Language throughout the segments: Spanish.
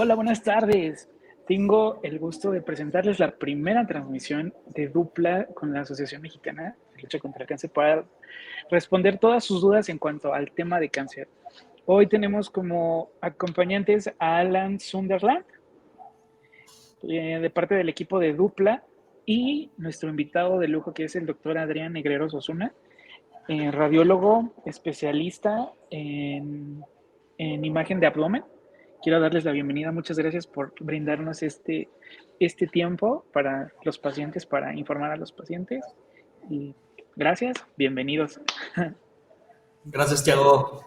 Hola, buenas tardes. Tengo el gusto de presentarles la primera transmisión de Dupla con la Asociación Mexicana de Lucha contra el Cáncer para responder todas sus dudas en cuanto al tema de cáncer. Hoy tenemos como acompañantes a Alan Sunderland, de parte del equipo de Dupla, y nuestro invitado de lujo, que es el doctor Adrián Negreros Osuna, radiólogo especialista en imagen de abdomen. Quiero darles la bienvenida. Muchas gracias por brindarnos este tiempo para los pacientes, para informar a los pacientes. Y gracias, bienvenidos. Gracias, Thiago.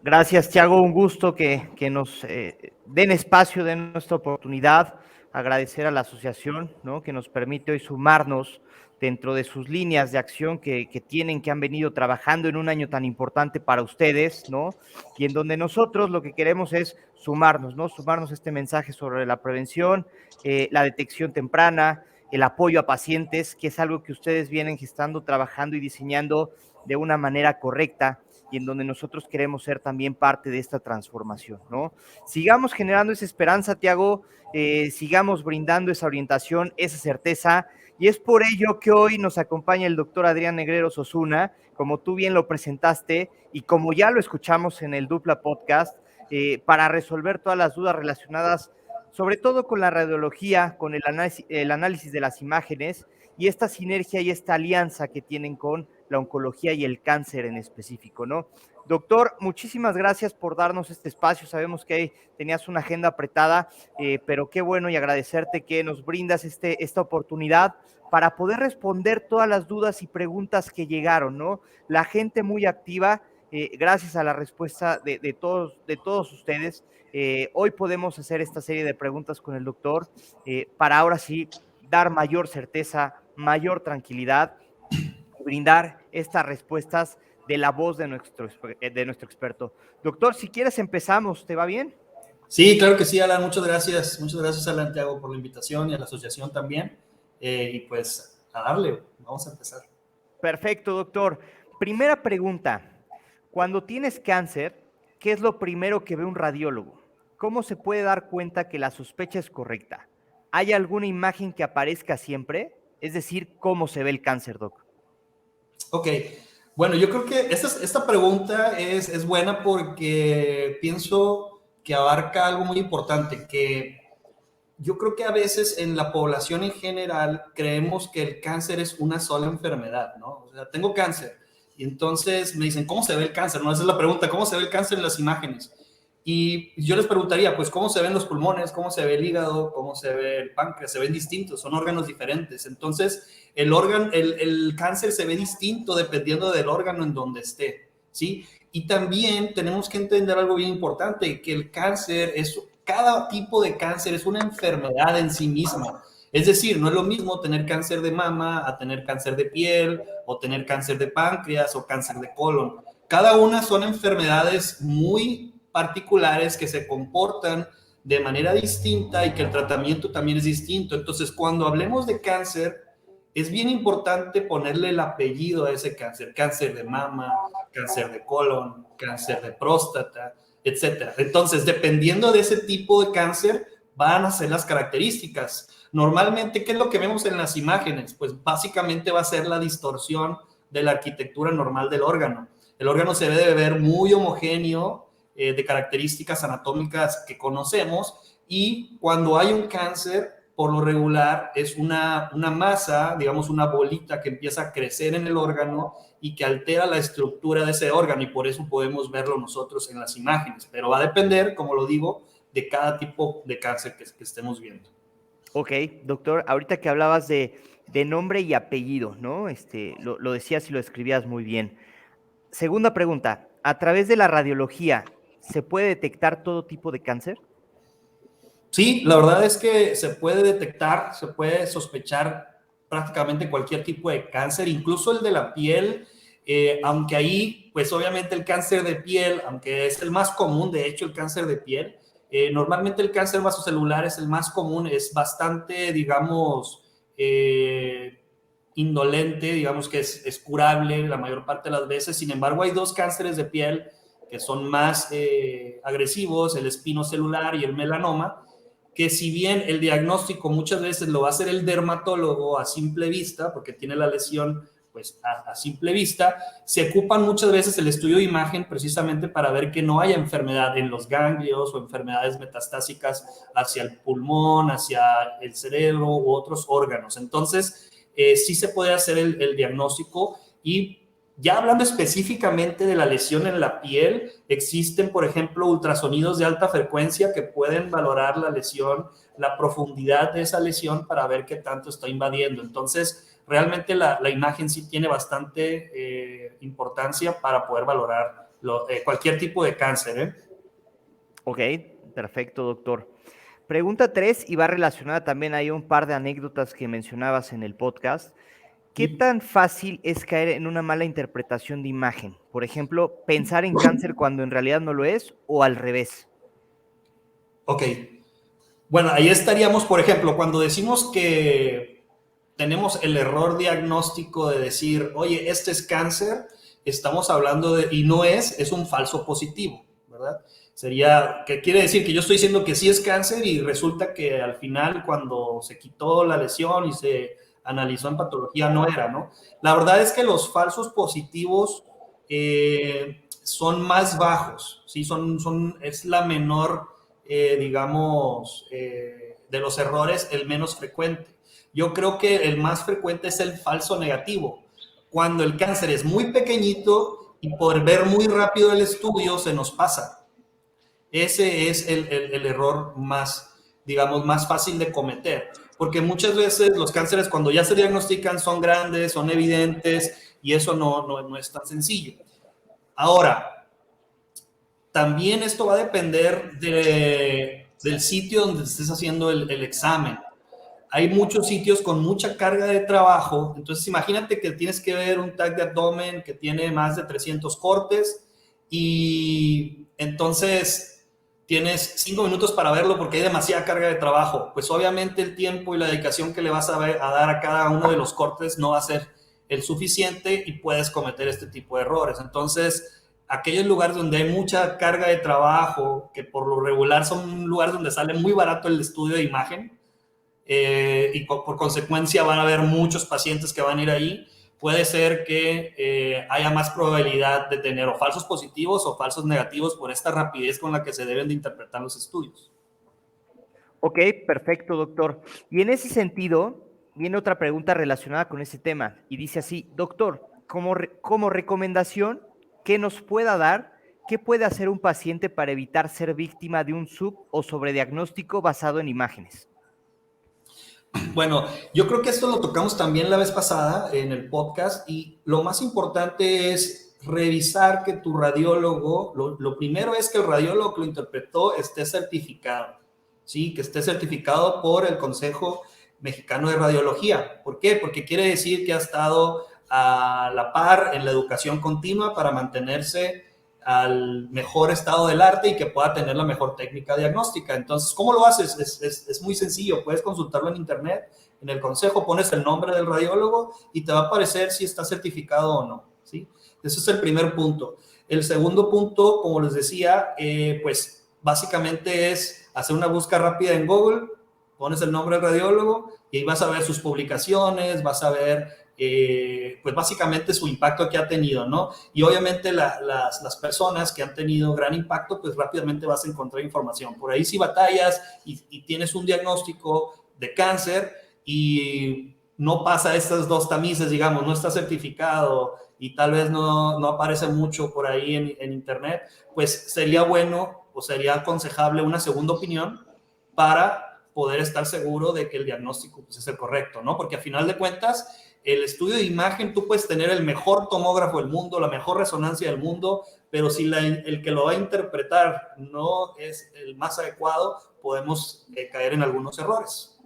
Gracias, Thiago. Un gusto que nos den espacio, den nuestra oportunidad. Agradecer a la asociación, ¿no?, que nos permite hoy sumarnos dentro de sus líneas de acción que han venido trabajando en un año tan importante para ustedes, ¿no? Y en donde nosotros lo que queremos es sumarnos, ¿no? Sumarnos a este mensaje sobre la prevención, la detección temprana, el apoyo a pacientes, que es algo que ustedes vienen gestando, trabajando y diseñando de una manera correcta, y en donde nosotros queremos ser también parte de esta transformación, ¿no? Sigamos generando esa esperanza, Thiago, sigamos brindando esa orientación, esa certeza, y es por ello que hoy nos acompaña el doctor Adrián Negreros Osuna, como tú bien lo presentaste, y como ya lo escuchamos en el Dupla Podcast, para resolver todas las dudas relacionadas, sobre todo con la radiología, con el análisis de las imágenes, y esta sinergia y esta alianza que tienen con la oncología y el cáncer en específico, ¿no? Doctor, muchísimas gracias por darnos este espacio. Sabemos que tenías una agenda apretada, pero qué bueno, y agradecerte que nos brindas esta oportunidad para poder responder todas las dudas y preguntas que llegaron, ¿no? La gente muy activa, gracias a la respuesta de todos ustedes. Hoy podemos hacer esta serie de preguntas con el doctor, para ahora sí dar mayor certeza, mayor tranquilidad, brindar estas respuestas de la voz de nuestro experto. Doctor, si quieres empezamos, ¿te va bien? Sí, claro que sí, Alan, muchas gracias. Muchas gracias, Alan, Thiago, por la invitación y a la asociación también. Y pues a darle, vamos a empezar. Perfecto, doctor. Primera pregunta. Cuando tienes cáncer, ¿qué es lo primero que ve un radiólogo? ¿Cómo se puede dar cuenta que la sospecha es correcta? ¿Hay alguna imagen que aparezca siempre? Es decir, ¿cómo se ve el cáncer, doc? Ok, bueno, yo creo que esta pregunta es buena porque pienso que abarca algo muy importante, que yo creo que a veces en la población en general creemos que el cáncer es una sola enfermedad, ¿no? O sea, tengo cáncer y entonces me dicen, ¿cómo se ve el cáncer? No, esa es la pregunta, ¿cómo se ve el cáncer en las imágenes? Y yo les preguntaría, pues, ¿cómo se ven los pulmones? ¿Cómo se ve el hígado? ¿Cómo se ve el páncreas? Se ven distintos, son órganos diferentes. Entonces, el cáncer se ve distinto dependiendo del órgano en donde esté, ¿sí? Y también tenemos que entender algo bien importante, que el cáncer cada tipo de cáncer es una enfermedad en sí misma. Es decir, no es lo mismo tener cáncer de mama a tener cáncer de piel, o tener cáncer de páncreas o cáncer de colon. Cada una son enfermedades muy particulares que se comportan de manera distinta y que el tratamiento también es distinto. Entonces, cuando hablemos de cáncer, es bien importante ponerle el apellido a ese cáncer. Cáncer de mama, cáncer de colon, cáncer de próstata, etcétera. Entonces, dependiendo de ese tipo de cáncer, van a ser las características. Normalmente, ¿qué es lo que vemos en las imágenes? Pues básicamente va a ser la distorsión de la arquitectura normal del órgano. El órgano se debe de ver muy homogéneo, de características anatómicas que conocemos, y cuando hay un cáncer, por lo regular es una masa, digamos una bolita que empieza a crecer en el órgano y que altera la estructura de ese órgano, y por eso podemos verlo nosotros en las imágenes, pero va a depender, como lo digo, de cada tipo de cáncer que estemos viendo. Ok, doctor, ahorita que hablabas de nombre y apellido, ¿no? Lo decías y lo escribías muy bien. Segunda pregunta, ¿a través de la radiología se puede detectar todo tipo de cáncer? Sí, la verdad es que se puede detectar, se puede sospechar prácticamente cualquier tipo de cáncer, incluso el de la piel, aunque ahí, pues obviamente el cáncer de piel, aunque es el más común, de hecho, el cáncer de piel, normalmente el cáncer vasocelular es el más común, es bastante, digamos, indolente, digamos que es curable la mayor parte de las veces. Sin embargo, hay dos cánceres de piel que son más agresivos, el espinocelular y el melanoma, que si bien el diagnóstico muchas veces lo va a hacer el dermatólogo a simple vista, porque tiene la lesión pues a simple vista, se ocupan muchas veces el estudio de imagen precisamente para ver que no haya enfermedad en los ganglios o enfermedades metastásicas hacia el pulmón, hacia el cerebro u otros órganos. Entonces, sí se puede hacer el diagnóstico. Y ya hablando específicamente de la lesión en la piel, existen, por ejemplo, ultrasonidos de alta frecuencia que pueden valorar la lesión, la profundidad de esa lesión para ver qué tanto está invadiendo. Entonces, realmente la imagen sí tiene bastante importancia para poder valorar cualquier tipo de cáncer. Ok, perfecto, doctor. Pregunta 3, y va relacionada también a un par de anécdotas que mencionabas en el podcast. ¿Qué tan fácil es caer en una mala interpretación de imagen? Por ejemplo, pensar en cáncer cuando en realidad no lo es, o al revés. Ok. Bueno, ahí estaríamos, por ejemplo, cuando decimos que tenemos el error diagnóstico de decir, oye, este es cáncer, estamos hablando de, y no es un falso positivo, ¿verdad? Sería, que quiere decir que yo estoy diciendo que sí es cáncer y resulta que al final cuando se quitó la lesión y se analizó en patología no era, ¿no? La verdad es que los falsos positivos son más bajos, ¿sí? Es la menor, digamos, de los errores, el menos frecuente. Yo creo que el más frecuente es el falso negativo, cuando el cáncer es muy pequeñito y por ver muy rápido el estudio se nos pasa. Ese es el error más, digamos, más fácil de cometer, porque muchas veces los cánceres cuando ya se diagnostican son grandes, son evidentes y eso no es tan sencillo. Ahora, también esto va a depender del sitio donde estés haciendo el examen. Hay muchos sitios con mucha carga de trabajo, entonces imagínate que tienes que ver un TAC de abdomen que tiene más de 300 cortes y entonces tienes 5 minutos para verlo porque hay demasiada carga de trabajo. Pues obviamente el tiempo y la dedicación que le vas a dar a cada uno de los cortes no va a ser el suficiente y puedes cometer este tipo de errores. Entonces, aquellos lugares donde hay mucha carga de trabajo, que por lo regular son lugares donde sale muy barato el estudio de imagen, y por consecuencia van a haber muchos pacientes que van a ir ahí, puede ser que haya más probabilidad de tener o falsos positivos o falsos negativos por esta rapidez con la que se deben de interpretar los estudios. Ok, perfecto, doctor. Y en ese sentido, viene otra pregunta relacionada con ese tema y dice así, doctor, como recomendación, ¿qué nos pueda dar? ¿Qué puede hacer un paciente para evitar ser víctima de un sub- o sobrediagnóstico basado en imágenes? Bueno, yo creo que esto lo tocamos también la vez pasada en el podcast y lo más importante es revisar que tu radiólogo, lo primero es que el radiólogo que lo interpretó esté certificado, ¿sí? Que esté certificado por el Consejo Mexicano de Radiología. ¿Por qué? Porque quiere decir que ha estado a la par en la educación continua para mantenerse al mejor estado del arte y que pueda tener la mejor técnica diagnóstica. Entonces, ¿cómo lo haces? Es muy sencillo, puedes consultarlo en internet, en el consejo pones el nombre del radiólogo y te va a aparecer si está certificado o no, ¿sí? Ese es el primer punto. El segundo punto, como les decía, pues básicamente es hacer una búsqueda rápida en Google, pones el nombre del radiólogo y ahí vas a ver sus publicaciones, vas a ver pues básicamente su impacto que ha tenido, ¿no? Y obviamente las personas que han tenido gran impacto, pues rápidamente vas a encontrar información. Por ahí si batallas y tienes un diagnóstico de cáncer y no pasa estas dos tamices, digamos, no está certificado y tal vez no aparece mucho por ahí en internet, pues sería bueno o sería aconsejable una segunda opinión para poder estar seguro de que el diagnóstico pues, es el correcto, ¿no? Porque a final de cuentas, el estudio de imagen, tú puedes tener el mejor tomógrafo del mundo, la mejor resonancia del mundo, pero si el que lo va a interpretar no es el más adecuado, podemos caer en algunos errores.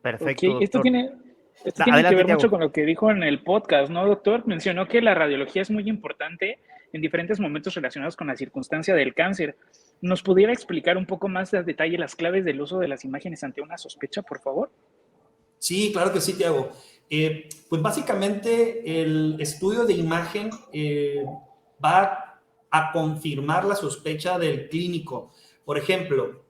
Perfecto, Ok, doctor. esto tiene que Adelante, ver mucho Tiago. con lo que dijo en el podcast, ¿no, doctor? Mencionó que la radiología es muy importante en diferentes momentos relacionados con la circunstancia del cáncer. ¿Nos pudiera explicar un poco más a detalle las claves del uso de las imágenes ante una sospecha, por favor? Sí, claro que sí, Tiago. Pues básicamente el estudio de imagen va a confirmar la sospecha del clínico. Por ejemplo,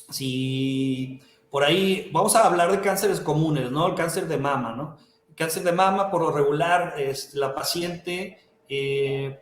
si por ahí, vamos a hablar de cánceres comunes, ¿no? El cáncer de mama, ¿no? El cáncer de mama, por lo regular, la paciente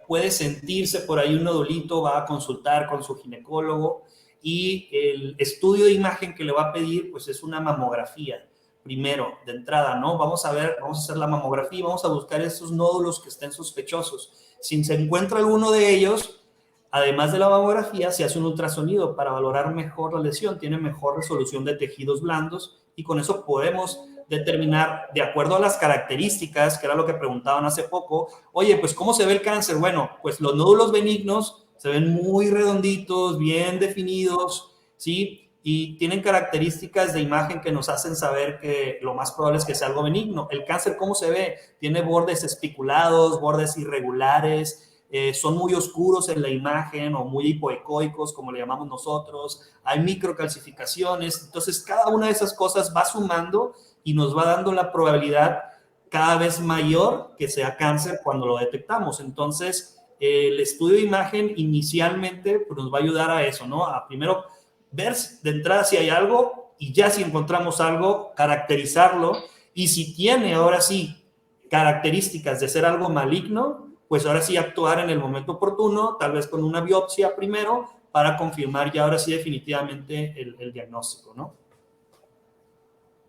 puede sentirse por ahí un nodulito, va a consultar con su ginecólogo y el estudio de imagen que le va a pedir, pues es una mamografía. Primero, de entrada, ¿no? Vamos a hacer la mamografía, vamos a buscar esos nódulos que estén sospechosos. Si se encuentra alguno de ellos, además de la mamografía, se hace un ultrasonido para valorar mejor la lesión, tiene mejor resolución de tejidos blandos y con eso podemos determinar, de acuerdo a las características, que era lo que preguntaban hace poco, oye, pues ¿cómo se ve el cáncer? Bueno, pues los nódulos benignos se ven muy redonditos, bien definidos, ¿sí? Y tienen características de imagen que nos hacen saber que lo más probable es que sea algo benigno. El cáncer, ¿cómo se ve? Tiene bordes espiculados, bordes irregulares, son muy oscuros en la imagen o muy hipoecoicos, como le llamamos nosotros, hay microcalcificaciones, entonces cada una de esas cosas va sumando y nos va dando la probabilidad cada vez mayor que sea cáncer cuando lo detectamos. Entonces, el estudio de imagen inicialmente pues, nos va a ayudar a eso, ¿no? A primero ver de entrada si hay algo y ya si encontramos algo, caracterizarlo y si tiene ahora sí características de ser algo maligno, pues ahora sí actuar en el momento oportuno, tal vez con una biopsia primero, para confirmar ya ahora sí definitivamente el diagnóstico, ¿no?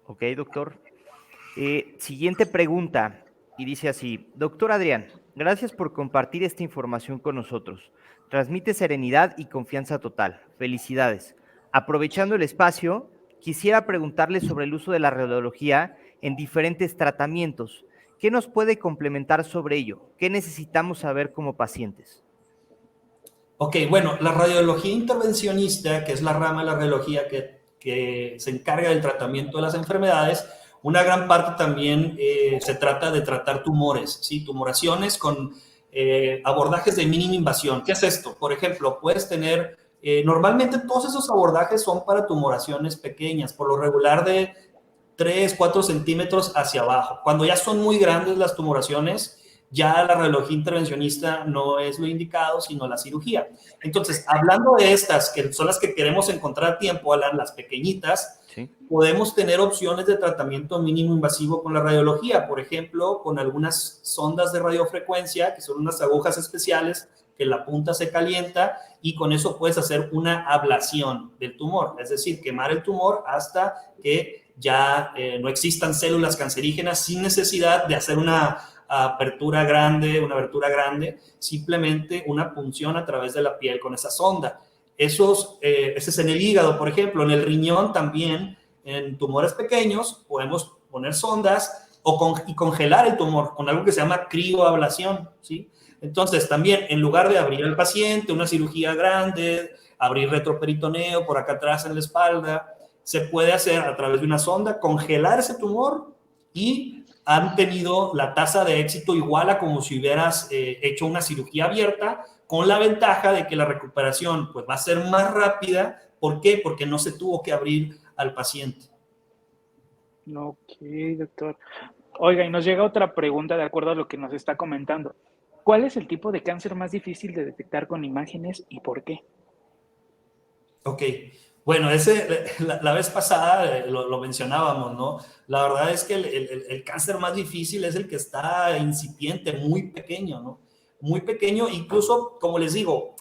Ok, doctor. Siguiente pregunta, y dice así, doctor Adrián, gracias por compartir esta información con nosotros. Transmite serenidad y confianza total. Felicidades. Aprovechando el espacio, quisiera preguntarle sobre el uso de la radiología en diferentes tratamientos. ¿Qué nos puede complementar sobre ello? ¿Qué necesitamos saber como pacientes? Ok, bueno, la radiología intervencionista, que es la rama de la radiología que se encarga del tratamiento de las enfermedades, una gran parte también se trata de tratar tumores, ¿sí? Tumoraciones con abordajes de mínima invasión. ¿Qué es esto? Por ejemplo, puedes tener, normalmente todos esos abordajes son para tumoraciones pequeñas, por lo regular de 3, 4 centímetros hacia abajo. Cuando ya son muy grandes las tumoraciones, ya la radiología intervencionista no es lo indicado, sino la cirugía. Entonces, hablando de estas, que son las que queremos encontrar a tiempo, Alan, las pequeñitas, Sí. podemos tener opciones de tratamiento mínimo invasivo con la radiología, por ejemplo, con algunas sondas de radiofrecuencia, que son unas agujas especiales que la punta se calienta y con eso puedes hacer una ablación del tumor, es decir, quemar el tumor hasta que ya no existan células cancerígenas sin necesidad de hacer una abertura grande, simplemente una punción a través de la piel con esa sonda. Ese es en el hígado, por ejemplo, en el riñón también, en tumores pequeños, podemos poner sondas y congelar el tumor con algo que se llama crioablación, ¿sí? Entonces, también, en lugar de abrir al paciente, una cirugía grande, abrir retroperitoneo por acá atrás en la espalda, se puede hacer a través de una sonda, congelar ese tumor y han tenido la tasa de éxito igual a como si hubieras hecho una cirugía abierta, con la ventaja de que la recuperación pues, va a ser más rápida. ¿Por qué? Porque no se tuvo que abrir al paciente. Ok, doctor. Oiga, y nos llega otra pregunta de acuerdo a lo que nos está comentando. ¿Cuál es el tipo de cáncer más difícil de detectar con imágenes y por qué? Ok, bueno, la vez pasada lo mencionábamos, ¿no? La verdad es que el cáncer más difícil es el que está incipiente, muy pequeño, ¿no? Muy pequeño, incluso, como les digo,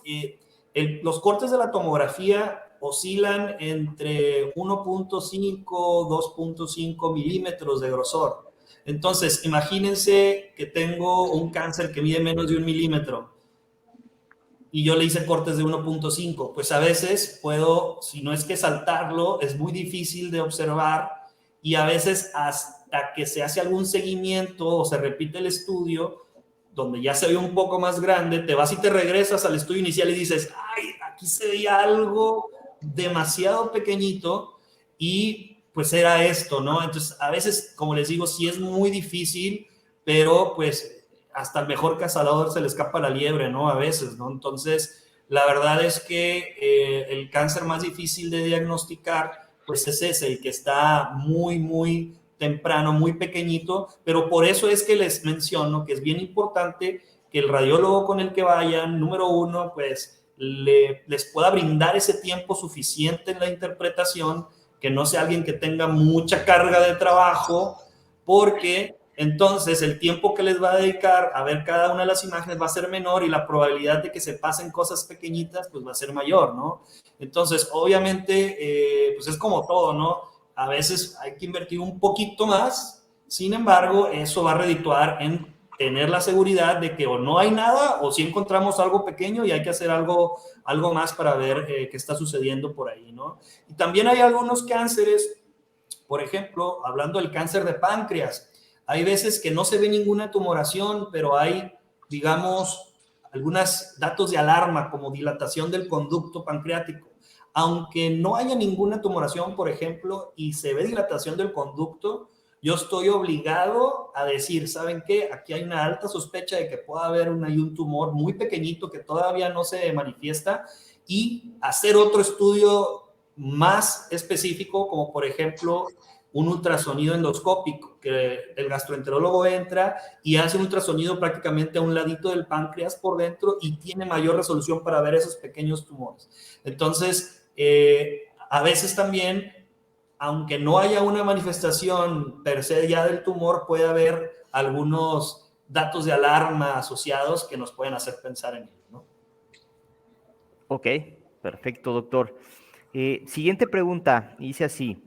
los cortes de la tomografía oscilan entre 1.5, 2.5 milímetros de grosor. Entonces, imagínense que tengo un cáncer que mide menos de 1 milímetro y yo le hice cortes de 1.5, pues a veces puedo, si no es que saltarlo, es muy difícil de observar y a veces hasta que se hace algún seguimiento o se repite el estudio, donde ya se ve un poco más grande, te vas y te regresas al estudio inicial y dices, ay, aquí se veía algo demasiado pequeñito y pues era esto, ¿no? Entonces, a veces, como les digo, sí es muy difícil, pero pues hasta el mejor cazador se le escapa la liebre, ¿no? A veces, ¿no? Entonces, la verdad es que el cáncer más difícil de diagnosticar, pues es ese, el que está muy, muy temprano, muy pequeñito, pero por eso es que les menciono que es bien importante que el radiólogo con el que vayan, número uno, pues les pueda brindar ese tiempo suficiente en la interpretación, que no sea alguien que tenga mucha carga de trabajo, porque entonces el tiempo que les va a dedicar a ver cada una de las imágenes va a ser menor y la probabilidad de que se pasen cosas pequeñitas pues va a ser mayor, ¿no? Entonces, obviamente, pues es como todo, ¿no? A veces hay que invertir un poquito más, sin embargo, eso va a redituar en tener la seguridad de que o no hay nada o si encontramos algo pequeño y hay que hacer algo más para ver qué está sucediendo por ahí, ¿no? Y también hay algunos cánceres, por ejemplo, hablando del cáncer de páncreas, hay veces que no se ve ninguna tumoración, pero hay, digamos, algunos datos de alarma como dilatación del conducto pancreático. Aunque no haya ninguna tumoración, por ejemplo, y se ve dilatación del conducto, yo estoy obligado a decir, ¿saben qué? Aquí hay una alta sospecha de que pueda haber un tumor muy pequeñito que todavía no se manifiesta y hacer otro estudio más específico, como por ejemplo un ultrasonido endoscópico, que el gastroenterólogo entra y hace un ultrasonido prácticamente a un ladito del páncreas por dentro y tiene mayor resolución para ver esos pequeños tumores. Entonces, a veces también, aunque no haya una manifestación per se ya del tumor, puede haber algunos datos de alarma asociados que nos pueden hacer pensar en ello, ¿no? Ok, perfecto, doctor. Siguiente pregunta, dice así.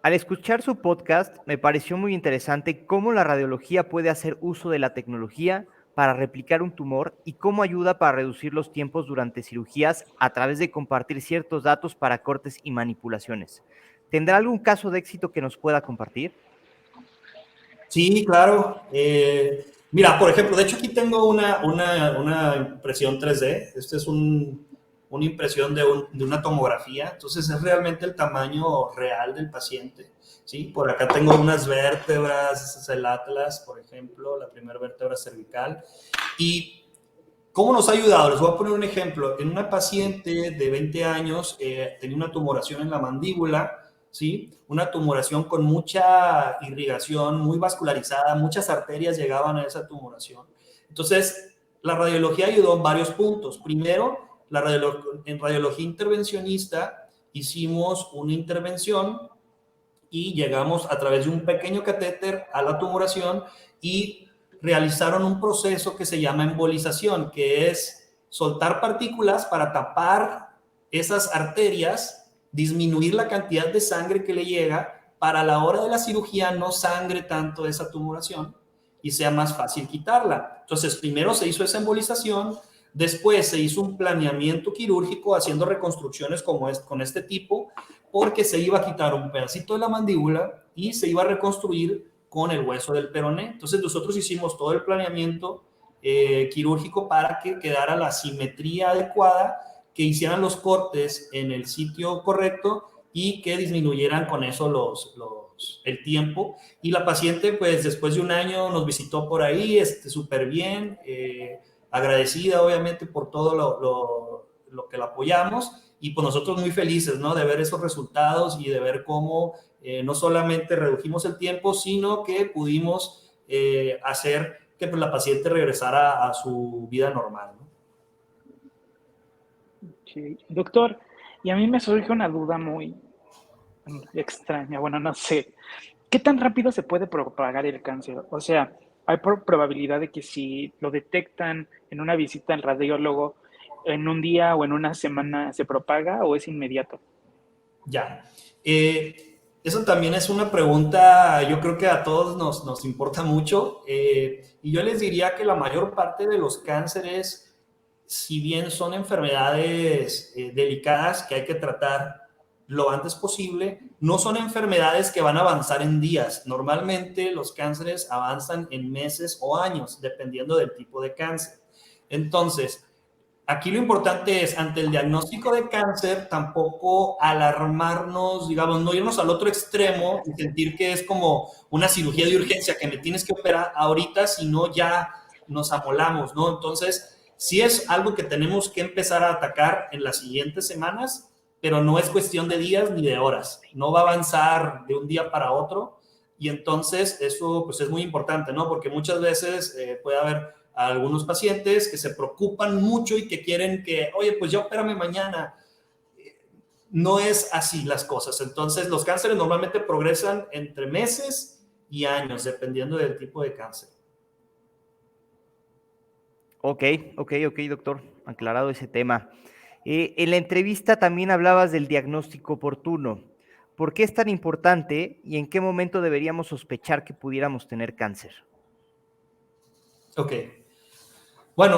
Al escuchar su podcast, me pareció muy interesante cómo la radiología puede hacer uso de la tecnología para replicar un tumor y cómo ayuda para reducir los tiempos durante cirugías a través de compartir ciertos datos para cortes y manipulaciones. ¿Tendrá algún caso de éxito que nos pueda compartir? Sí, claro. Mira, por ejemplo, de hecho aquí tengo una impresión 3D. Esta es una impresión de una tomografía. Entonces es realmente el tamaño real del paciente. ¿Sí? Por acá tengo unas vértebras, este es el atlas, por ejemplo, la primera vértebra cervical. ¿Y cómo nos ha ayudado? Les voy a poner un ejemplo. En una paciente de 20 años tenía una tumoración en la mandíbula, ¿sí? Una tumoración con mucha irrigación, muy vascularizada, muchas arterias llegaban a esa tumoración. Entonces, la radiología ayudó en varios puntos. Primero, en radiología intervencionista hicimos una intervención y llegamos a través de un pequeño catéter a la tumoración y realizaron un proceso que se llama embolización, que es soltar partículas para tapar esas arterias, disminuir la cantidad de sangre que le llega para a la hora de la cirugía no sangre tanto esa tumoración y sea más fácil quitarla. Entonces, primero se hizo esa embolización, después se hizo un planeamiento quirúrgico haciendo reconstrucciones con este tipo, porque se iba a quitar un pedacito de la mandíbula y se iba a reconstruir con el hueso del peroné. Entonces nosotros hicimos todo el planeamiento quirúrgico para que quedara la simetría adecuada, que hicieran los cortes en el sitio correcto y que disminuyeran con eso el tiempo. Y la paciente, pues después de un año nos visitó por ahí, súper bien, agradecida obviamente por todo lo que la apoyamos. Y pues nosotros muy felices, ¿no? De ver esos resultados y de ver cómo no solamente redujimos el tiempo, sino que pudimos hacer que pues, la paciente regresara a su vida normal, ¿no? Sí. Doctor, y a mí me surge una duda muy extraña, bueno, no sé. ¿Qué tan rápido se puede propagar el cáncer? O sea, ¿hay probabilidad de que si lo detectan en una visita al radiólogo, en un día o en una semana se propaga o es inmediato? Ya. Eso también es una pregunta, yo creo que a todos nos importa mucho. Y yo les diría que la mayor parte de los cánceres, si bien son enfermedades delicadas que hay que tratar lo antes posible, no son enfermedades que van a avanzar en días. Normalmente los cánceres avanzan en meses o años, dependiendo del tipo de cáncer. Entonces, aquí lo importante es, ante el diagnóstico de cáncer, tampoco alarmarnos, digamos, no irnos al otro extremo y sentir que es como una cirugía de urgencia, que me tienes que operar ahorita, si no ya nos amolamos, ¿no? Entonces, sí es algo que tenemos que empezar a atacar en las siguientes semanas, pero no es cuestión de días ni de horas. No va a avanzar de un día para otro y entonces eso pues es muy importante, ¿no? Porque muchas veces puede haber a algunos pacientes que se preocupan mucho y que quieren que, oye, pues ya opérame mañana. No es así las cosas. Entonces, los cánceres normalmente progresan entre meses y años, dependiendo del tipo de cáncer. Ok, doctor, aclarado ese tema. En la entrevista también hablabas del diagnóstico oportuno. ¿Por qué es tan importante y en qué momento deberíamos sospechar que pudiéramos tener cáncer? Ok. Bueno,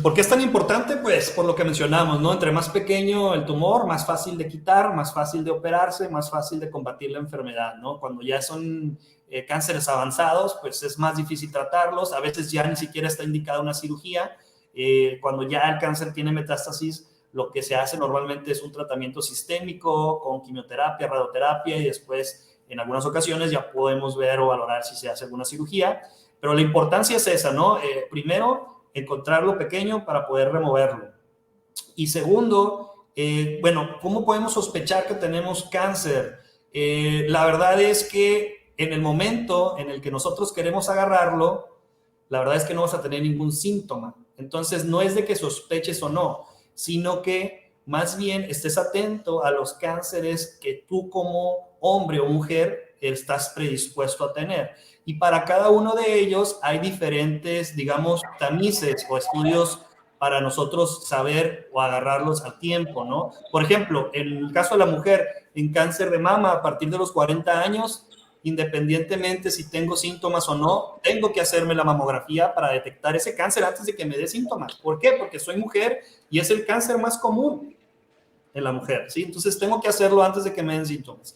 ¿por qué es tan importante? Pues por lo que mencionamos, ¿no? Entre más pequeño el tumor, más fácil de quitar, más fácil de operarse, más fácil de combatir la enfermedad, ¿no? Cuando ya son cánceres avanzados, pues es más difícil tratarlos. A veces ya ni siquiera está indicada una cirugía. Cuando ya el cáncer tiene metástasis, lo que se hace normalmente es un tratamiento sistémico con quimioterapia, radioterapia y después, en algunas ocasiones, ya podemos ver o valorar si se hace alguna cirugía. Pero la importancia es esa, ¿no? Primero, encontrarlo pequeño para poder removerlo. Y segundo, bueno, ¿cómo podemos sospechar que tenemos cáncer? La verdad es que en el momento en el que nosotros queremos agarrarlo, la verdad es que no vas a tener ningún síntoma. Entonces, no es de que sospeches o no, sino que más bien estés atento a los cánceres que tú como hombre o mujer estás predispuesto a tener. Y para cada uno de ellos hay diferentes, digamos, tamices o estudios para nosotros saber o agarrarlos a tiempo, ¿no? Por ejemplo, en el caso de la mujer en cáncer de mama a partir de los 40 años, independientemente si tengo síntomas o no, tengo que hacerme la mamografía para detectar ese cáncer antes de que me dé síntomas. ¿Por qué? Porque soy mujer y es el cáncer más común en la mujer, ¿sí? Entonces tengo que hacerlo antes de que me den síntomas.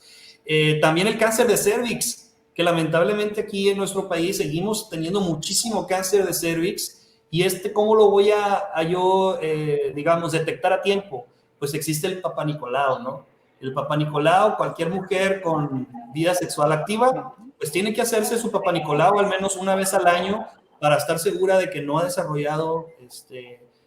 También el cáncer de cervix, que lamentablemente aquí en nuestro país seguimos teniendo muchísimo cáncer de cervix. Y ¿cómo lo voy a yo, digamos, detectar a tiempo? Pues existe el Papá Nicolau, ¿no? El Papá Nicolau, cualquier mujer con vida sexual activa, pues tiene que hacerse su Papá Nicolau al menos una vez al año para estar segura de que no ha desarrollado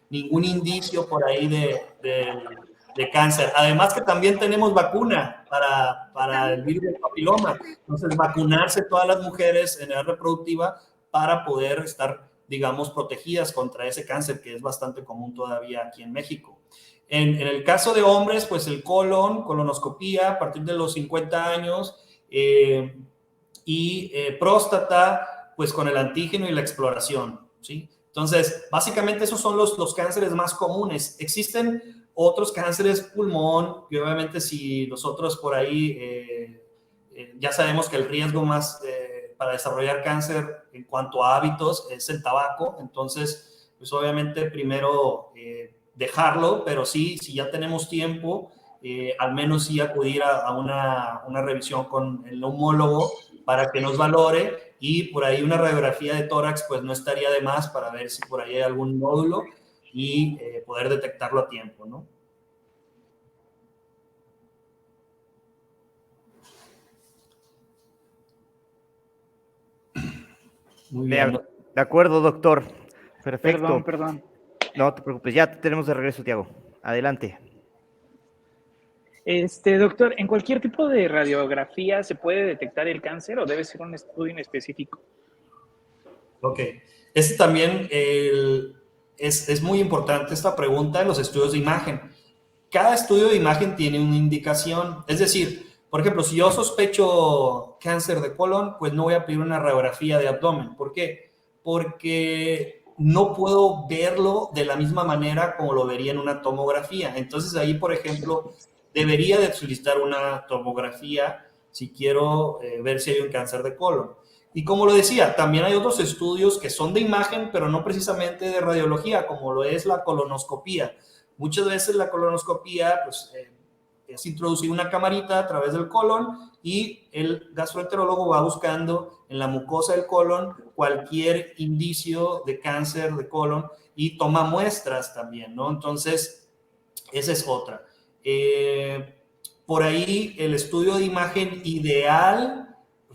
ningún indicio por ahí de cáncer. Además que también tenemos vacuna para el virus del papiloma. Entonces, vacunarse todas las mujeres en edad reproductiva para poder estar, digamos, protegidas contra ese cáncer que es bastante común todavía aquí en México. En el caso de hombres, pues el colonoscopía a partir de los 50 años y próstata, pues con el antígeno y la exploración, ¿sí? Entonces, básicamente esos son los cánceres más comunes. Existen otros cánceres pulmón, y obviamente si nosotros por ahí ya sabemos que el riesgo más para desarrollar cáncer en cuanto a hábitos es el tabaco, entonces pues obviamente primero dejarlo, pero sí, si ya tenemos tiempo, al menos sí acudir a una revisión con el neumólogo para que nos valore, y por ahí una radiografía de tórax pues no estaría de más para ver si por ahí hay algún nódulo y poder detectarlo a tiempo, ¿no? Muy bien. De acuerdo, doctor. Perfecto. Perdón. No te preocupes, ya te tenemos de regreso, Tiago. Adelante. Doctor, ¿en cualquier tipo de radiografía se puede detectar el cáncer o debe ser un estudio en específico? Ok. También es muy importante esta pregunta en los estudios de imagen. Cada estudio de imagen tiene una indicación. Es decir, por ejemplo, si yo sospecho cáncer de colon, pues no voy a pedir una radiografía de abdomen. ¿Por qué? Porque no puedo verlo de la misma manera como lo vería en una tomografía. Entonces ahí, por ejemplo, debería de solicitar una tomografía si quiero ver si hay un cáncer de colon. Y como lo decía, también hay otros estudios que son de imagen, pero no precisamente de radiología, como lo es la colonoscopía. Muchas veces la colonoscopía pues, es introducir una camarita a través del colon y el gastroenterólogo va buscando en la mucosa del colon cualquier indicio de cáncer de colon y toma muestras también, ¿no? Entonces, esa es otra. Por ahí el estudio de imagen ideal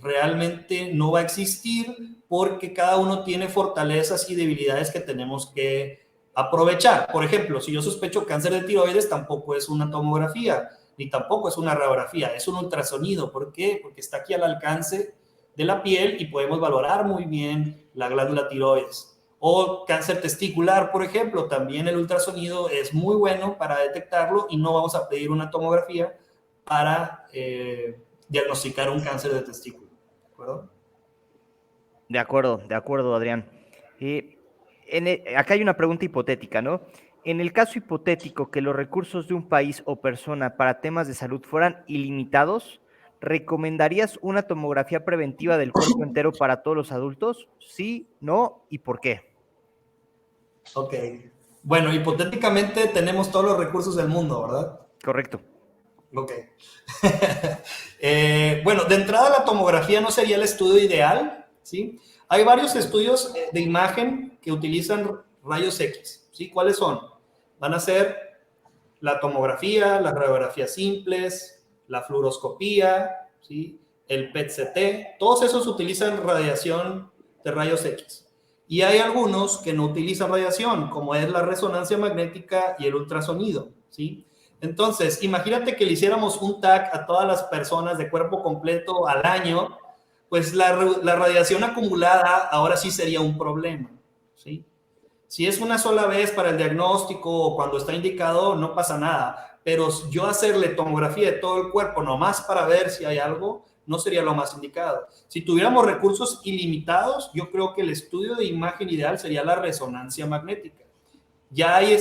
realmente no va a existir porque cada uno tiene fortalezas y debilidades que tenemos que aprovechar. Por ejemplo, si yo sospecho cáncer de tiroides, tampoco es una tomografía, ni tampoco es una radiografía, es un ultrasonido. ¿Por qué? Porque está aquí al alcance de la piel y podemos valorar muy bien la glándula tiroides. O cáncer testicular, por ejemplo, también el ultrasonido es muy bueno para detectarlo y no vamos a pedir una tomografía para diagnosticar un cáncer de testículo. ¿De acuerdo? De acuerdo, Adrián. Acá hay una pregunta hipotética, ¿no? En el caso hipotético que los recursos de un país o persona para temas de salud fueran ilimitados, ¿recomendarías una tomografía preventiva del cuerpo entero para todos los adultos? ¿Sí, no y por qué? Ok. Bueno, hipotéticamente tenemos todos los recursos del mundo, ¿verdad? Correcto. Ok. Bueno, de entrada la tomografía no sería el estudio ideal, ¿sí? Hay varios estudios de imagen que utilizan rayos X, ¿sí? ¿Cuáles son? Van a ser la tomografía, las radiografías simples, la fluoroscopía, ¿sí? El PET-CT, todos esos utilizan radiación de rayos X. Y hay algunos que no utilizan radiación, como es la resonancia magnética y el ultrasonido, ¿sí? Entonces, imagínate que le hiciéramos un TAC a todas las personas de cuerpo completo al año, pues la radiación acumulada ahora sí sería un problema, ¿sí? Si es una sola vez para el diagnóstico o cuando está indicado, no pasa nada. Pero yo hacerle tomografía de todo el cuerpo nomás para ver si hay algo, no sería lo más indicado. Si tuviéramos recursos ilimitados, yo creo que el estudio de imagen ideal sería la resonancia magnética. Ya hay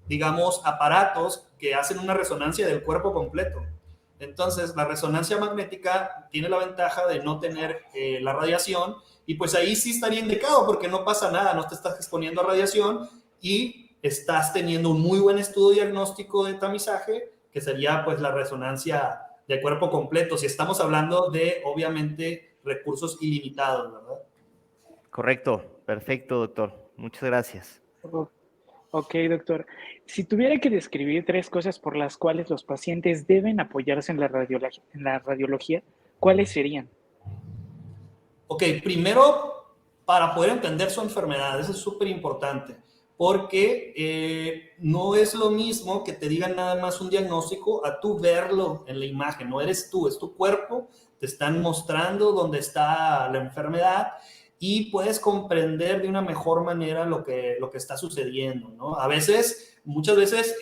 digamos, aparatos que hacen una resonancia del cuerpo completo. Entonces, la resonancia magnética tiene la ventaja de no tener la radiación y pues ahí sí estaría indicado porque no pasa nada, no te estás exponiendo a radiación y estás teniendo un muy buen estudio diagnóstico de tamizaje, que sería pues la resonancia de cuerpo completo, si estamos hablando de, obviamente, recursos ilimitados, ¿verdad? Correcto. Perfecto, doctor. Muchas gracias. Ok, doctor. Si tuviera que describir 3 cosas por las cuales los pacientes deben apoyarse en la radiología, ¿cuáles serían? Ok, primero, para poder entender su enfermedad, eso es súper importante, porque no es lo mismo que te digan nada más un diagnóstico a tú verlo en la imagen, no eres tú, es tu cuerpo, te están mostrando dónde está la enfermedad y puedes comprender de una mejor manera lo que está sucediendo, ¿no? A veces, muchas veces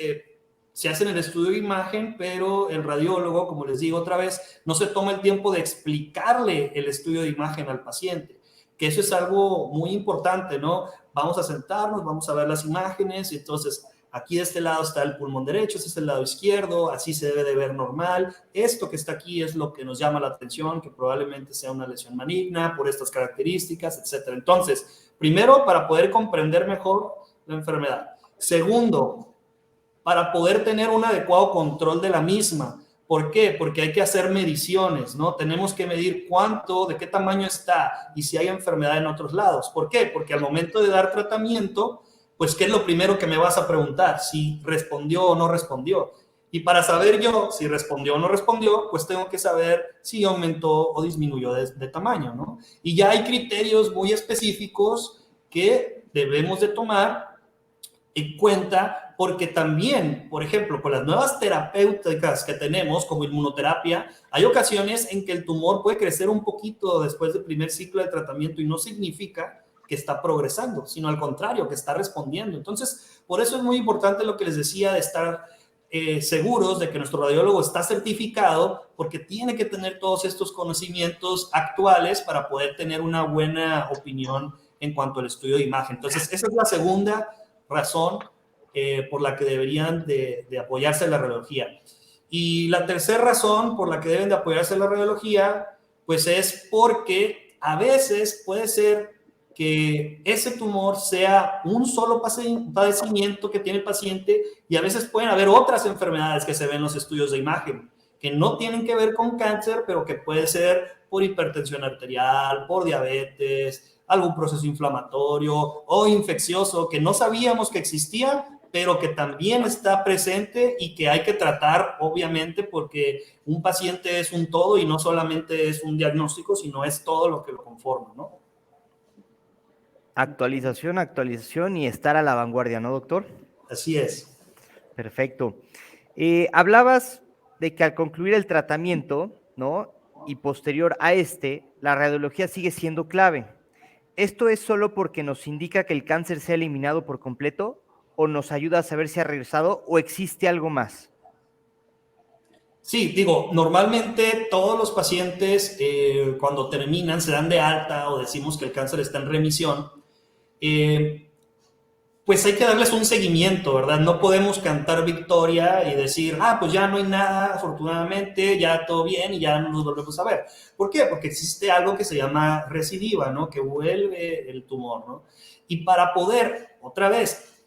se hace en el estudio de imagen, pero el radiólogo, como les digo otra vez, no se toma el tiempo de explicarle el estudio de imagen al paciente, que eso es algo muy importante, ¿no? Vamos a sentarnos, vamos a ver las imágenes, y entonces aquí de este lado está el pulmón derecho, este es el lado izquierdo, así se debe de ver normal, esto que está aquí es lo que nos llama la atención, que probablemente sea una lesión maligna por estas características, etcétera. Entonces, primero, para poder comprender mejor la enfermedad. Segundo, para poder tener un adecuado control de la misma. ¿Por qué? Porque hay que hacer mediciones, ¿no? Tenemos que medir cuánto, de qué tamaño está y si hay enfermedad en otros lados. ¿Por qué? Porque al momento de dar tratamiento, pues, ¿qué es lo primero que me vas a preguntar? Si respondió o no respondió. Y para saber yo si respondió o no respondió, pues tengo que saber si aumentó o disminuyó de tamaño, ¿no? Y ya hay criterios muy específicos que debemos de tomar en cuenta, porque también, por ejemplo, con las nuevas terapéuticas que tenemos, como inmunoterapia, hay ocasiones en que el tumor puede crecer un poquito después del primer ciclo de tratamiento y no significa que está progresando, sino al contrario, que está respondiendo. Entonces, por eso es muy importante lo que les decía de estar seguros de que nuestro radiólogo está certificado, porque tiene que tener todos estos conocimientos actuales para poder tener una buena opinión en cuanto al estudio de imagen. Entonces, esa es la segunda razón por la que deberían de apoyarse en la radiología. Y la tercera razón por la que deben de apoyarse en la radiología, pues es porque a veces puede ser que ese tumor sea un solo padecimiento que tiene el paciente y a veces pueden haber otras enfermedades que se ven en los estudios de imagen, que no tienen que ver con cáncer, pero que puede ser por hipertensión arterial, por diabetes, algún proceso inflamatorio o infeccioso que no sabíamos que existía, pero que también está presente y que hay que tratar, obviamente, porque un paciente es un todo y no solamente es un diagnóstico, sino es todo lo que lo conforma, ¿no? Actualización, actualización y estar a la vanguardia, ¿no, doctor? Así es. Perfecto. Hablabas de que al concluir el tratamiento, ¿no? Y posterior a este, la radiología sigue siendo clave. ¿Esto es solo porque nos indica que el cáncer se ha eliminado por completo o nos ayuda a saber si ha regresado o existe algo más? Sí, digo, normalmente todos los pacientes cuando terminan, se dan de alta o decimos que el cáncer está en remisión, eh, pues hay que darles un seguimiento, ¿verdad? No podemos cantar victoria y decir, pues ya no hay nada, afortunadamente, ya todo bien y ya no nos volvemos a ver. ¿Por qué? Porque existe algo que se llama recidiva, ¿no? Que vuelve el tumor, ¿no? Y para poder, otra vez,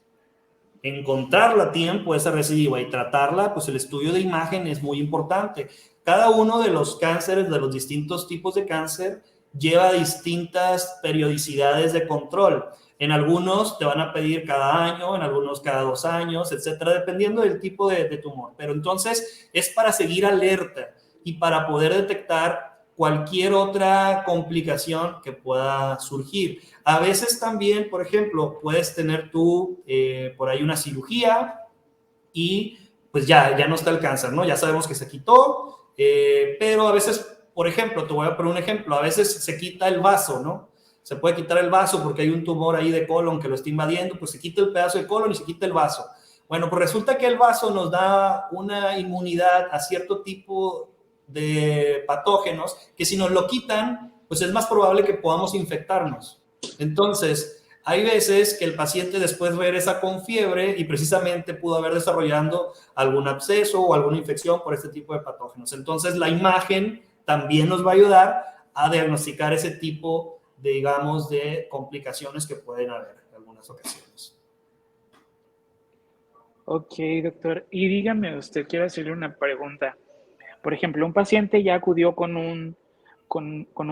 encontrarla a tiempo, esa recidiva, y tratarla, pues el estudio de imagen es muy importante. Cada uno de los cánceres, de los distintos tipos de cáncer, lleva distintas periodicidades de control. En algunos te van a pedir cada año, en algunos cada 2 años, etcétera, dependiendo del tipo de tumor. Pero entonces es para seguir alerta y para poder detectar cualquier otra complicación que pueda surgir. A veces también, por ejemplo, puedes tener tú por ahí una cirugía y pues ya no está el cáncer, ¿no? Ya sabemos que se quitó, pero a veces, por ejemplo, te voy a poner un ejemplo, a veces se quita el vaso, ¿no? Se puede quitar el vaso porque hay un tumor ahí de colon que lo está invadiendo, pues se quita el pedazo de colon y se quita el vaso. Bueno, pues resulta que el vaso nos da una inmunidad a cierto tipo de patógenos que si nos lo quitan, pues es más probable que podamos infectarnos. Entonces, hay veces que el paciente después regresa con fiebre y precisamente pudo haber desarrollado algún absceso o alguna infección por este tipo de patógenos. Entonces, la imagen también nos va a ayudar a diagnosticar ese tipo de, digamos, de complicaciones que pueden haber en algunas ocasiones. Ok, doctor. Y dígame usted, quiero hacerle una pregunta. Por ejemplo, un paciente ya acudió con un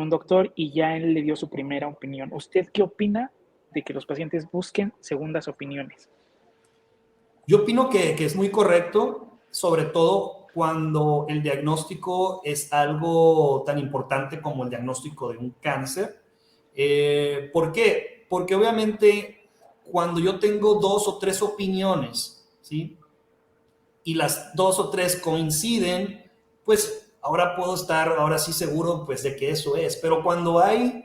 doctor y ya él le dio su primera opinión. ¿Usted qué opina de que los pacientes busquen segundas opiniones? Yo opino que es muy correcto, sobre todo cuando el diagnóstico es algo tan importante como el diagnóstico de un cáncer. ¿Por qué? Porque obviamente cuando yo tengo 2 o 3 opiniones, ¿sí? Y las 2 o 3 coinciden, pues ahora puedo estar, ahora sí seguro, pues de que eso es. Pero cuando hay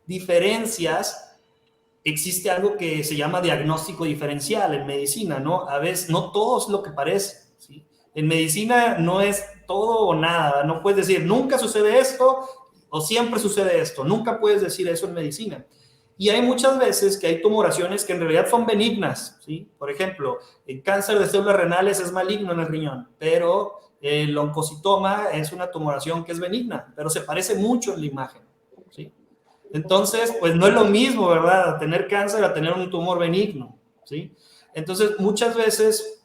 diferencias, existe algo que se llama diagnóstico diferencial en medicina, ¿no? A veces no todo es lo que parece, ¿sí? En medicina no es todo o nada, no puedes decir nunca sucede esto o siempre sucede esto, nunca puedes decir eso en medicina. Y hay muchas veces que hay tumoraciones que en realidad son benignas, ¿sí? Por ejemplo, el cáncer de células renales es maligno en el riñón, pero el oncocitoma es una tumoración que es benigna, pero se parece mucho en la imagen, ¿sí? Entonces, pues no es lo mismo, ¿verdad? Tener cáncer a tener un tumor benigno, ¿sí? Entonces, muchas veces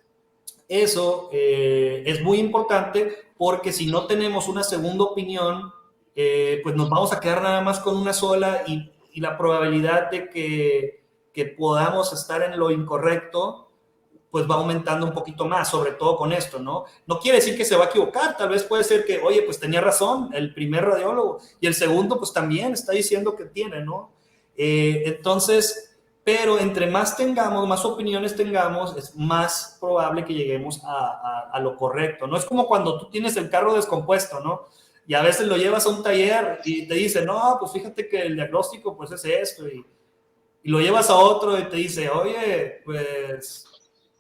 eso es muy importante porque si no tenemos una segunda opinión, pues nos vamos a quedar nada más con una sola y la probabilidad de que podamos estar en lo incorrecto pues va aumentando un poquito más, sobre todo con esto, ¿no? No quiere decir que se va a equivocar, tal vez puede ser que, oye, pues tenía razón el primer radiólogo y el segundo pues también está diciendo que tiene, ¿no? Entonces, pero entre más tengamos, más opiniones tengamos, es más probable que lleguemos a lo correcto, ¿no? Es como cuando tú tienes el carro descompuesto, ¿no? Y a veces lo llevas a un taller y te dicen, no, pues fíjate que el diagnóstico pues es esto y lo llevas a otro y te dice, oye, pues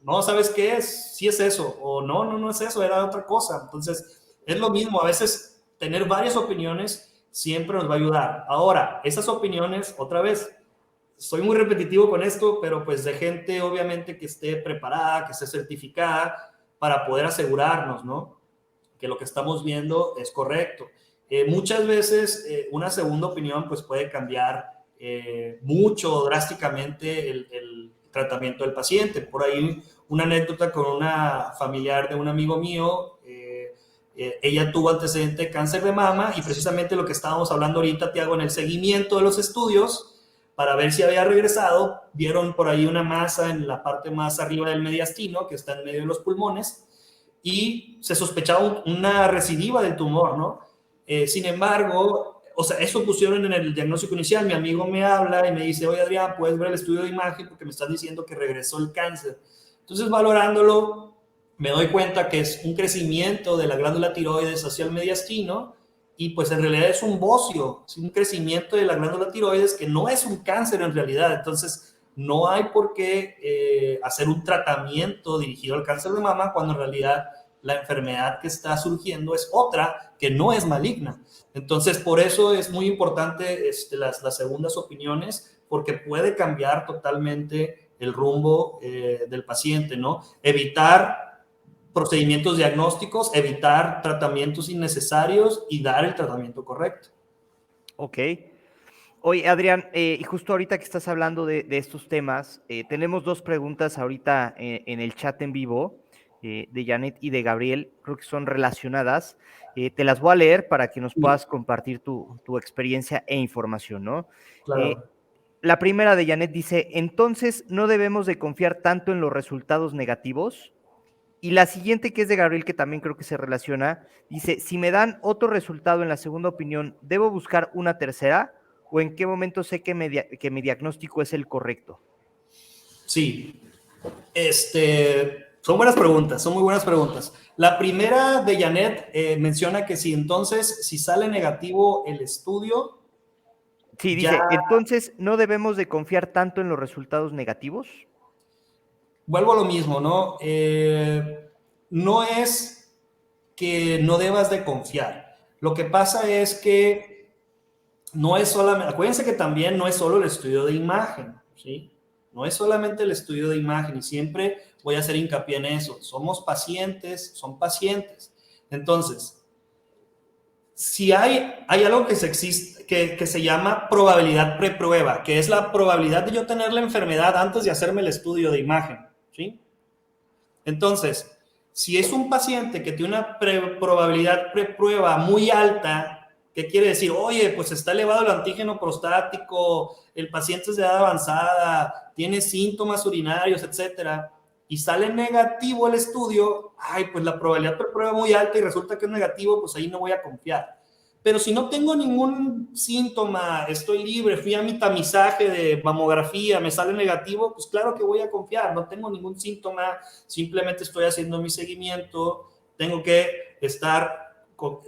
no, ¿sabes qué es? Sí es eso, o no es eso, era otra cosa. Entonces, es lo mismo, a veces tener varias opiniones siempre nos va a ayudar. Ahora, esas opiniones, otra vez, soy muy repetitivo con esto, pero pues de gente obviamente que esté preparada, que esté certificada para poder asegurarnos, ¿no? Que lo que estamos viendo es correcto. Muchas veces una segunda opinión pues puede cambiar mucho, drásticamente el tratamiento del paciente. Por ahí una anécdota con una familiar de un amigo mío, ella tuvo antecedente de cáncer de mama y precisamente lo que estábamos hablando ahorita, Tiago, en el seguimiento de los estudios para ver si había regresado, vieron por ahí una masa en la parte más arriba del mediastino, que está en medio de los pulmones, y se sospechaba una recidiva del tumor, ¿no? Sin embargo, o sea, eso pusieron en el diagnóstico inicial. Mi amigo me habla y me dice, oye Adrián, ¿puedes ver el estudio de imagen? Porque me están diciendo que regresó el cáncer. Entonces, valorándolo, me doy cuenta que es un crecimiento de la glándula tiroides hacia el mediastino y pues en realidad es un bocio, es un crecimiento de la glándula tiroides que no es un cáncer en realidad. Entonces, no hay por qué hacer un tratamiento dirigido al cáncer de mama cuando en realidad la enfermedad que está surgiendo es otra que no es maligna. Entonces, por eso es muy importante las segundas opiniones, porque puede cambiar totalmente el rumbo del paciente, ¿no? Evitar procedimientos diagnósticos, evitar tratamientos innecesarios y dar el tratamiento correcto. Ok. Oye, Adrián, y justo ahorita que estás hablando de estos temas, tenemos dos preguntas ahorita en el chat en vivo de Janet y de Gabriel, creo que son relacionadas. Te las voy a leer para que nos puedas compartir tu experiencia e información, ¿no? Claro. La primera de Janet dice, entonces, ¿no debemos de confiar tanto en los resultados negativos? Y la siguiente, que es de Gabriel, que también creo que se relaciona, dice, si me dan otro resultado en la segunda opinión, ¿debo buscar una tercera? ¿O en qué momento sé que mi diagnóstico es el correcto? Sí, son buenas preguntas, son muy buenas preguntas. La primera de Janet menciona que si sale negativo el estudio, Sí, ya dice, entonces, ¿no debemos de confiar tanto en los resultados negativos? vuelvo a lo mismo, ¿no? No es que no debas de confiar. Lo que pasa es que no es solamente, acuérdense que también no es solo el estudio de imagen, ¿sí? No es solamente el estudio de imagen y siempre voy a hacer hincapié en eso. Somos pacientes, son pacientes. Entonces, si hay algo que se llama probabilidad preprueba, que es la probabilidad de yo tener la enfermedad antes de hacerme el estudio de imagen, ¿sí? Entonces, si es un paciente que tiene una probabilidad preprueba muy alta, ¿qué quiere decir? Oye, pues está elevado el antígeno prostático, el paciente es de edad avanzada, tiene síntomas urinarios, etcétera, y sale negativo el estudio, ay, pues la probabilidad preprueba muy alta y resulta que es negativo, pues ahí no voy a confiar. Pero si no tengo ningún síntoma, estoy libre, fui a mi tamizaje de mamografía, me sale negativo, pues claro que voy a confiar, no tengo ningún síntoma, simplemente estoy haciendo mi seguimiento, tengo que estar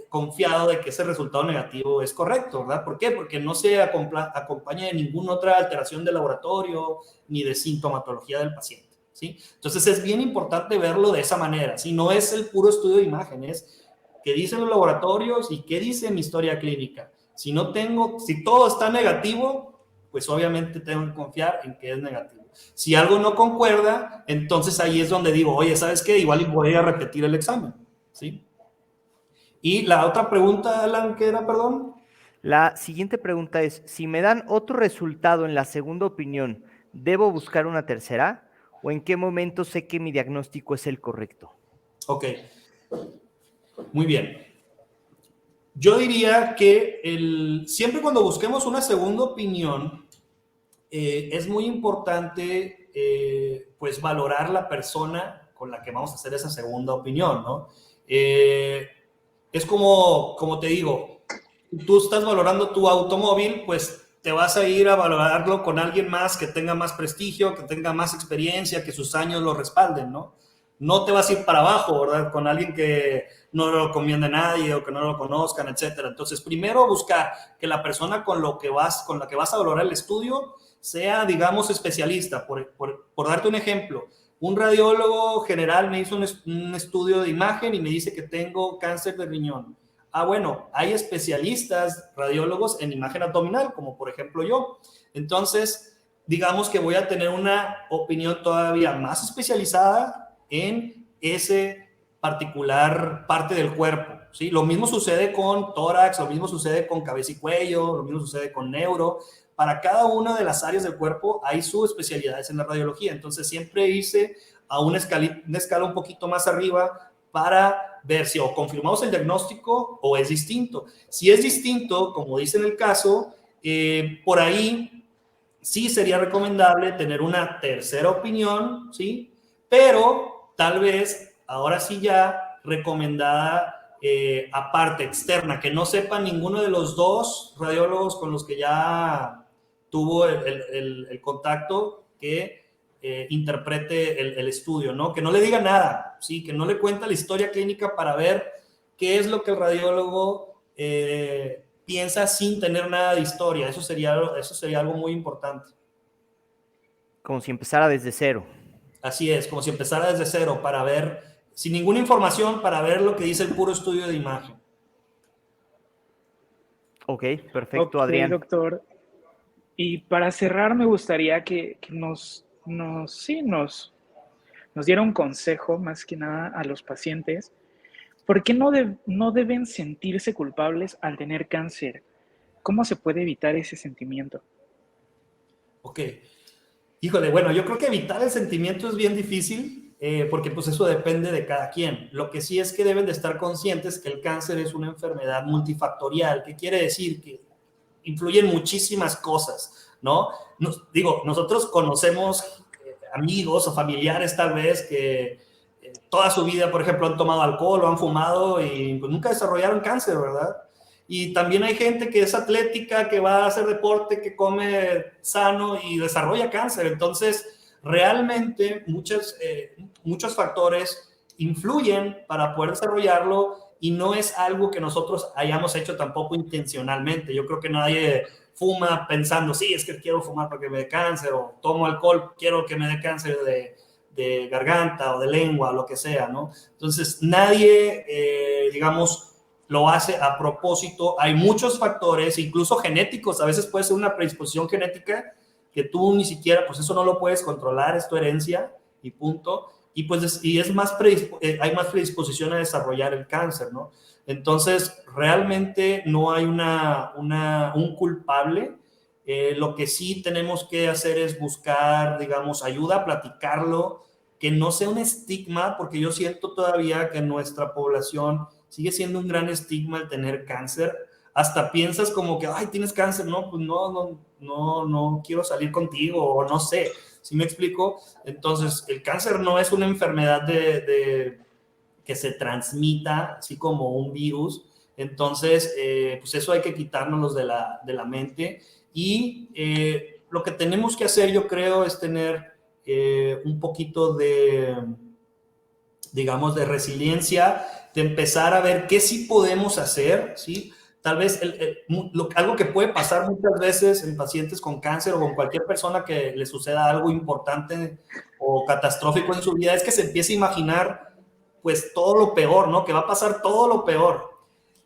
confiado de que ese resultado negativo es correcto, ¿verdad? ¿Por qué? Porque no se acompaña de ninguna otra alteración de laboratorio ni de sintomatología del paciente, ¿sí? Entonces es bien importante verlo de esa manera, si no es el puro estudio de imágenes, qué dicen los laboratorios y qué dice mi historia clínica. Si todo está negativo, pues obviamente tengo que confiar en que es negativo. Si algo no concuerda, entonces ahí es donde digo, oye, ¿sabes qué? Igual voy a repetir el examen, ¿sí? Y la otra pregunta, Alan, ¿qué era, perdón? La siguiente pregunta es, si me dan otro resultado en la segunda opinión, ¿debo buscar una tercera? ¿O en qué momento sé que mi diagnóstico es el correcto? Ok, muy bien. Yo diría que siempre cuando busquemos una segunda opinión, es muy importante pues valorar la persona con la que vamos a hacer esa segunda opinión, ¿no? Es como te digo, tú estás valorando tu automóvil, pues te vas a ir a valorarlo con alguien más que tenga más prestigio, que tenga más experiencia, que sus años lo respalden, ¿no? No te vas a ir para abajo, ¿verdad? Con alguien que no lo recomienda a nadie o que no lo conozcan, etcétera. Entonces, primero buscar que la persona con la que vas a valorar el estudio sea, digamos, especialista. Por darte un ejemplo, un radiólogo general me hizo un estudio de imagen y me dice que tengo cáncer de riñón. Ah, bueno, hay especialistas, radiólogos en imagen abdominal, como por ejemplo yo. Entonces, digamos que voy a tener una opinión todavía más especializada en ese particular parte del cuerpo, ¿sí? Lo mismo sucede con tórax, lo mismo sucede con cabeza y cuello, lo mismo sucede con neuro. Para cada una de las áreas del cuerpo hay sus especialidades en la radiología. Entonces, siempre irse a una escala un poquito más arriba para ver si o confirmamos el diagnóstico o es distinto. Si es distinto, como dice en el caso, por ahí sí sería recomendable tener una tercera opinión, ¿sí? Pero tal vez ahora sí ya recomendada aparte, externa, que no sepa ninguno de los dos radiólogos con los que ya tuvo el contacto que interprete el estudio, ¿no? Que no le diga nada, ¿sí? Que no le cuente la historia clínica para ver qué es lo que el radiólogo piensa sin tener nada de historia. Eso sería algo muy importante. Como si empezara desde cero. Así es, como si empezara desde cero, para ver, sin ninguna información, para ver lo que dice el puro estudio de imagen. Ok, perfecto, Ok, Adrián. doctor. Y para cerrar, me gustaría que nos diera un consejo, más que nada, a los pacientes. ¿Por qué no deben sentirse culpables al tener cáncer? ¿Cómo se puede evitar ese sentimiento? Ok. Híjole, bueno, yo creo que evitar el sentimiento es bien difícil, porque pues eso depende de cada quien. Lo que sí es que deben de estar conscientes que el cáncer es una enfermedad multifactorial, que quiere decir que influyen muchísimas cosas, ¿no? Nosotros conocemos amigos o familiares tal vez que toda su vida, por ejemplo, han tomado alcohol o han fumado y pues nunca desarrollaron cáncer, ¿verdad? Y también hay gente que es atlética, que va a hacer deporte, que come sano y desarrolla cáncer. Entonces, realmente muchos factores influyen para poder desarrollarlo y no es algo que nosotros hayamos hecho tampoco intencionalmente. Yo creo que nadie fuma pensando, sí, es que quiero fumar para que me dé cáncer, o tomo alcohol, quiero que me dé cáncer de garganta o de lengua, o lo que sea, ¿no? Entonces, nadie, digamos, lo hace a propósito. Hay muchos factores, incluso genéticos. A veces puede ser una predisposición genética que tú ni siquiera, pues eso no lo puedes controlar, es tu herencia y punto. Y pues hay más predisposición a desarrollar el cáncer, ¿no? Entonces, realmente no hay un culpable. Lo que sí tenemos que hacer es buscar, digamos, ayuda, platicarlo, que no sea un estigma, porque yo siento todavía que en nuestra población sigue siendo un gran estigma el tener cáncer. Hasta piensas como que, ay, tienes cáncer, no, pues no quiero salir contigo, o no sé, ¿sí me explico? Entonces, el cáncer no es una enfermedad que se transmita así como un virus. Entonces, pues eso hay que quitárnoslos de la mente. Y lo que tenemos que hacer, yo creo, es tener un poquito digamos, de resiliencia, de empezar a ver qué sí podemos hacer, ¿sí? Tal vez algo que puede pasar muchas veces en pacientes con cáncer o con cualquier persona que le suceda algo importante o catastrófico en su vida es que se empiece a imaginar pues todo lo peor, ¿no? Que va a pasar todo lo peor.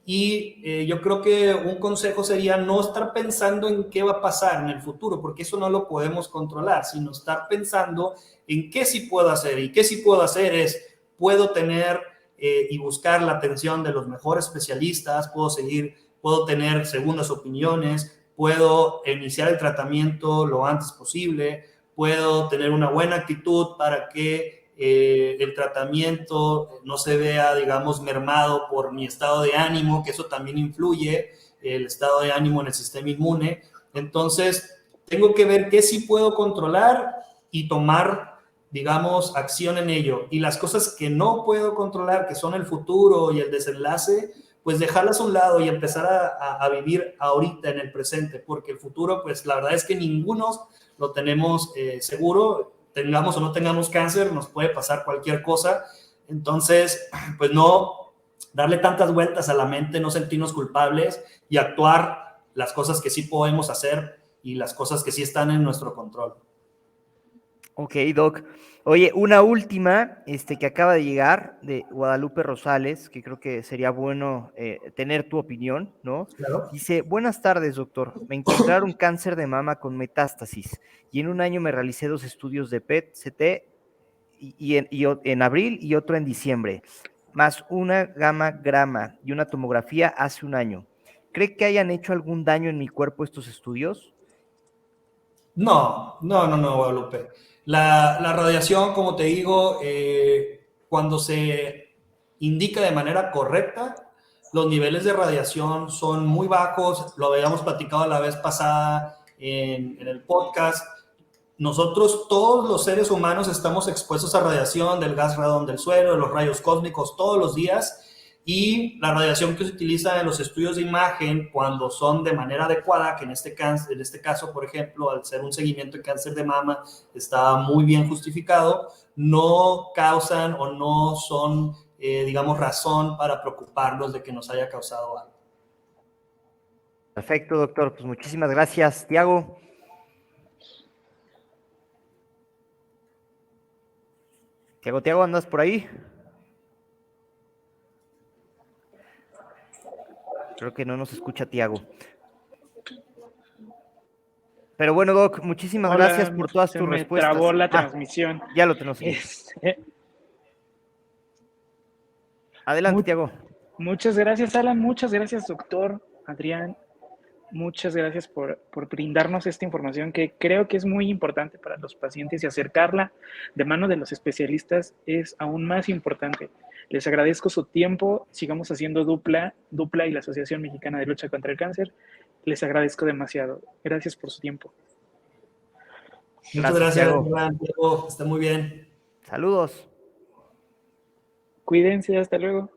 Y yo creo que un consejo sería no estar pensando en qué va a pasar en el futuro, porque eso no lo podemos controlar, sino estar pensando en qué sí puedo hacer. Y qué sí puedo hacer es, puedo tener y buscar la atención de los mejores especialistas, puedo tener segundas opiniones, puedo iniciar el tratamiento lo antes posible, puedo tener una buena actitud para que el tratamiento no se vea, digamos, mermado por mi estado de ánimo, que eso también influye, el estado de ánimo en el sistema inmune. Entonces, tengo que ver qué sí puedo controlar y tomar, digamos, acción en ello. Y las cosas que no puedo controlar, que son el futuro y el desenlace, pues dejarlas a un lado y empezar a vivir ahorita en el presente, porque el futuro, pues la verdad es que ninguno lo tenemos seguro. Tengamos o no tengamos cáncer, nos puede pasar cualquier cosa. Entonces, pues no darle tantas vueltas a la mente, no sentirnos culpables y actuar las cosas que sí podemos hacer y las cosas que sí están en nuestro control. Ok, Doc. Oye, una última, que acaba de llegar de Guadalupe Rosales, que creo que sería bueno tener tu opinión, ¿no? Claro. Dice, buenas tardes, doctor. Me encontraron cáncer de mama con metástasis y en un año me realicé 2 estudios de PET, CT en abril y otro en diciembre, más una gamma grama y una tomografía hace un año. ¿Cree que hayan hecho algún daño en mi cuerpo estos estudios? No, Guadalupe. La radiación, como te digo, cuando se indica de manera correcta, los niveles de radiación son muy bajos. Lo habíamos platicado la vez pasada en el podcast. Nosotros, todos los seres humanos, estamos expuestos a radiación del gas radón del suelo, de los rayos cósmicos todos los días, y la radiación que se utiliza en los estudios de imagen cuando son de manera adecuada, que en este caso, por ejemplo, al ser un seguimiento de cáncer de mama, está muy bien justificado, no causan o no son, digamos, razón para preocuparnos de que nos haya causado algo. Perfecto, doctor. Pues muchísimas gracias, Tiago. Tiago, ¿andas por ahí? Creo que no nos escucha Tiago. Pero bueno, Doc, muchísimas gracias Hola, por todas se tus me respuestas. trabó la transmisión. Ya lo tenemos aquí. Adelante, Tiago. Muchas gracias, Alan. Muchas gracias, doctor Adrián. Muchas gracias por brindarnos esta información que creo que es muy importante para los pacientes y acercarla de mano de los especialistas es aún más importante. Les agradezco su tiempo. Sigamos haciendo Dupla y la Asociación Mexicana de Lucha contra el Cáncer. Les agradezco demasiado. Gracias por su tiempo. Muchas gracias, Tiago. Tiago. Está muy bien. Saludos. Cuídense, hasta luego.